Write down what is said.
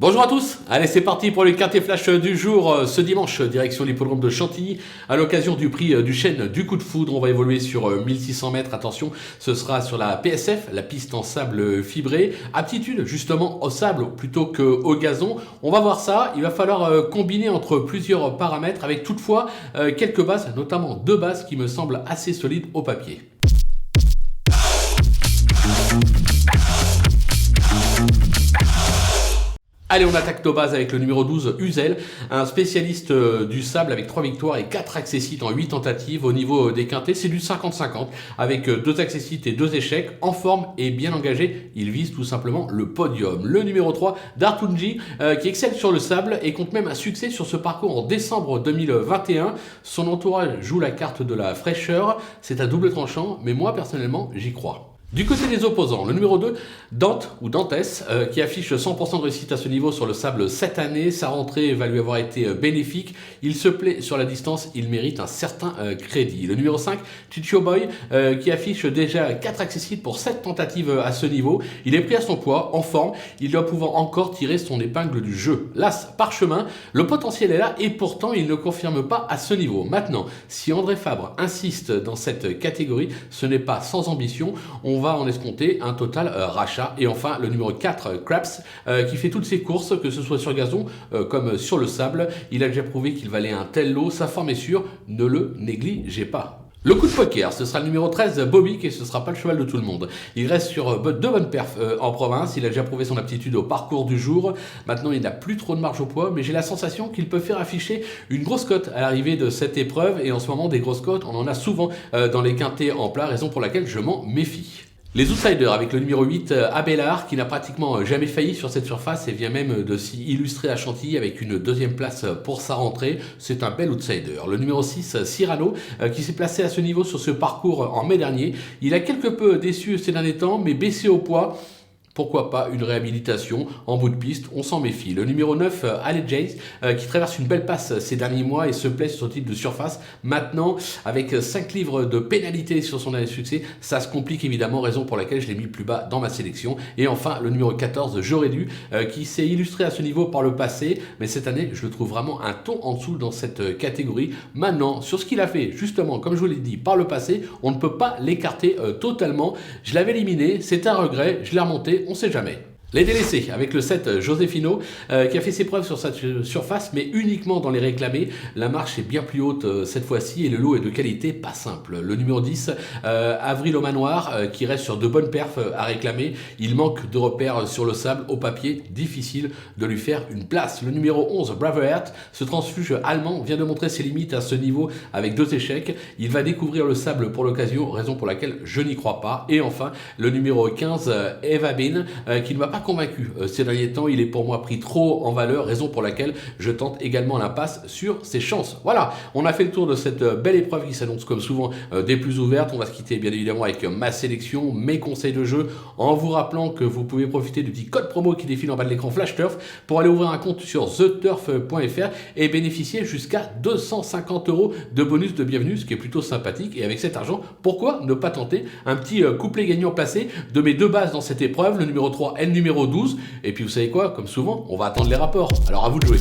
Bonjour à tous, allez c'est parti pour le quintet flash du jour. Ce dimanche, direction l'hippodrome de Chantilly, à l'occasion du prix du chêne du coup de foudre. On va évoluer sur 1600 mètres, attention, ce sera sur la PSF, la piste en sable fibré. Aptitude justement au sable plutôt qu'au gazon. On va voir ça, il va falloir combiner entre plusieurs paramètres avec toutefois quelques bases, notamment deux bases qui me semblent assez solides au papier. Allez, on attaque nos bases avec le numéro 12, Uzel, un spécialiste du sable avec 3 victoires et 4 accessites en 8 tentatives. Au niveau des quintets, c'est du 50-50 avec 2 accessites et 2 échecs. En forme et bien engagé, il vise tout simplement le podium. Le numéro 3, Dartunji, qui excelle sur le sable et compte même un succès sur ce parcours en décembre 2021. Son entourage joue la carte de la fraîcheur. C'est à double tranchant, mais moi personnellement, j'y crois. Du côté des opposants, le numéro 2, Dante ou Dantes, qui affiche 100% de réussite à ce niveau sur le sable cette année. Sa rentrée va lui avoir été bénéfique. Il se plaît sur la distance, il mérite un certain crédit. Le numéro 5, Chicho Boy, qui affiche déjà 4 accessibles pour 7 tentatives à ce niveau. Il est pris à son poids, en forme, il doit pouvoir encore tirer son épingle du jeu. L'As Parchemin, le potentiel est là et pourtant il ne confirme pas à ce niveau. Maintenant, si André Fabre insiste dans cette catégorie, ce n'est pas sans ambition. On va en escompter un total rachat. Et enfin, le numéro 4, Craps, qui fait toutes ses courses, que ce soit sur gazon comme sur le sable. Il a déjà prouvé qu'il valait un tel lot. Sa forme est sûre, ne le négligez pas. Le coup de poker, ce sera le numéro 13, Bobik, et ce ne sera pas le cheval de tout le monde. Il reste sur deux bonnes perfs en province. Il a déjà prouvé son aptitude au parcours du jour. Maintenant, il n'a plus trop de marge au poids, mais j'ai la sensation qu'il peut faire afficher une grosse cote à l'arrivée de cette épreuve. Et en ce moment, des grosses cotes, on en a souvent dans les quintets en plat, raison pour laquelle je m'en méfie. Les outsiders avec le numéro 8, Abélard, qui n'a pratiquement jamais failli sur cette surface et vient même de s'y illustrer à Chantilly avec une deuxième place pour sa rentrée. C'est un bel outsider. Le numéro 6, Cyrano, qui s'est placé à ce niveau sur ce parcours en mai dernier. Il a quelque peu déçu ces derniers temps, mais baissé au poids. Pourquoi pas une réhabilitation en bout de piste, on s'en méfie. Le numéro 9, Ale Jace, qui traverse une belle passe ces derniers mois et se plaît sur ce type de surface. Maintenant, avec 5 livres de pénalité sur son année de succès, ça se complique évidemment, raison pour laquelle je l'ai mis plus bas dans ma sélection. Et enfin, le numéro 14, J'aurais dû, qui s'est illustré à ce niveau par le passé, mais cette année, je le trouve vraiment un ton en dessous dans cette catégorie. Maintenant, sur ce qu'il a fait, justement, comme je vous l'ai dit, par le passé, on ne peut pas l'écarter totalement. Je l'avais éliminé, c'est un regret, je l'ai remonté. On ne sait jamais. Les délaissés avec le 7 Josefino qui a fait ses preuves sur sa surface mais uniquement dans les réclamés. La marche est bien plus haute cette fois-ci et le lot est de qualité pas simple. Le numéro 10 Avril au manoir qui reste sur de bonnes perfs à réclamer. Il manque de repères sur le sable au papier, difficile de lui faire une place. Le numéro 11 Braveheart, ce transfuge allemand vient de montrer ses limites à ce niveau avec 2 échecs. Il va découvrir le sable pour l'occasion, raison pour laquelle je n'y crois pas. Et enfin le numéro 15 Eva Bin qui ne va pas convaincu ces derniers temps, il est pour moi pris trop en valeur, raison pour laquelle je tente également l'impasse sur ses chances. Voilà, on a fait le tour de cette belle épreuve qui s'annonce comme souvent des plus ouvertes. On va se quitter bien évidemment avec ma sélection, mes conseils de jeu, en vous rappelant que vous pouvez profiter du petit code promo qui défile en bas de l'écran Flash Turf pour aller ouvrir un compte sur theturf.fr et bénéficier jusqu'à 250 € de bonus de bienvenue, ce qui est plutôt sympathique. Et avec cet argent, pourquoi ne pas tenter un petit couplet gagnant placé de mes deux bases dans cette épreuve, le numéro 3 et le numéro 12, et puis vous savez quoi, comme souvent, on va attendre les rapports, alors à vous de jouer.